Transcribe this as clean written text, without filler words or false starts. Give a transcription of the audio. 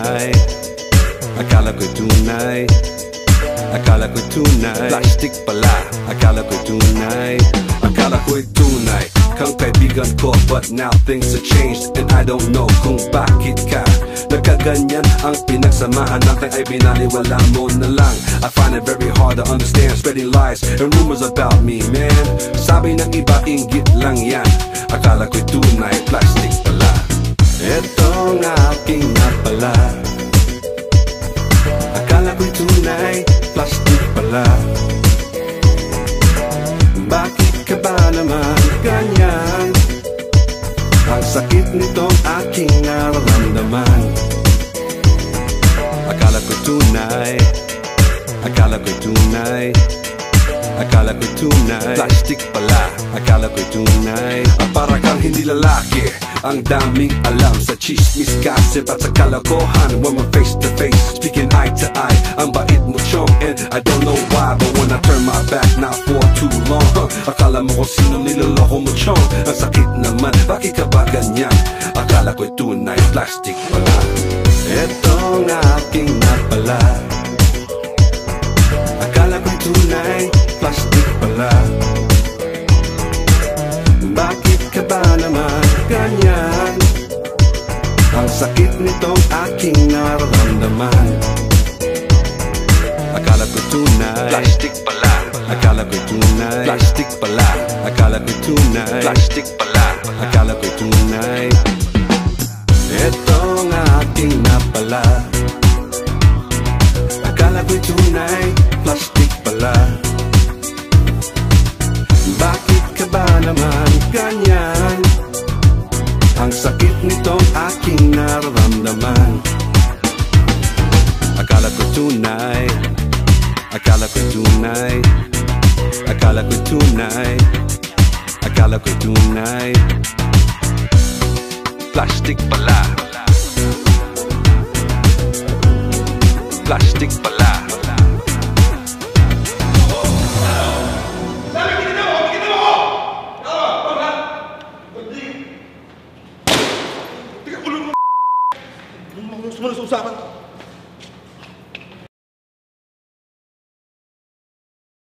tunay, akala ko'y tunay, akala ko'y tunay. Plastic pala, akala ko'y tunay, akala ko'y tunay kang kaibigan ko. But now things have changed and I don't know kung bakit ka nagkaganyan. Ang pinagsamahan natin ay binaliwala mo na lang. I find it very hard to understand, spreading lies and rumors about me, man. Sabi ng iba, inggit lang yan. Akala ko'y tunay, plastic pala. Etong aking napala, akala ko'y tunay, plastic pala. Bakit ka ba naman ganyan? Ang sakit nitong aking nararamdaman. Akala ko'y tunay, akala ko'y tunay, akala ko'y tunay, plastic pala, akala ko'y tunay. Para kang hindi lalaki, ang daming alam sa chismis, gossip at sa kalokohan. When we're face to face, speaking eye to eye, ang bait mo chong, and I don't know why, but when I turn my back, not for too long, akala mo kung sino niloloko mo chong. Ang sakit naman, bakit ka ba ganyan? Akala ko'y tunay, plastic pala. Etong aking napala, akala ko'y tunay, plastic pala. Bakit ka ba naman ganyan? Ang sakit nitong aking nararamdaman. Akala ko'y tunay, plastic pala. Akala ko'y tunay, plastic pala. Akala ko'y tunay, plastic pala. Akala ko'y tunay. Etong aking napala, akala ko'y tunay, plastic pala. Bakit ka ba naman ganyan? Ang sakit nitong aking nararamdaman. Akala ko'y tunay, akala ko'y tunay, akala ko'y tunay, akala ko'y tunay. Plastic pala, plastic pala. Semua usaha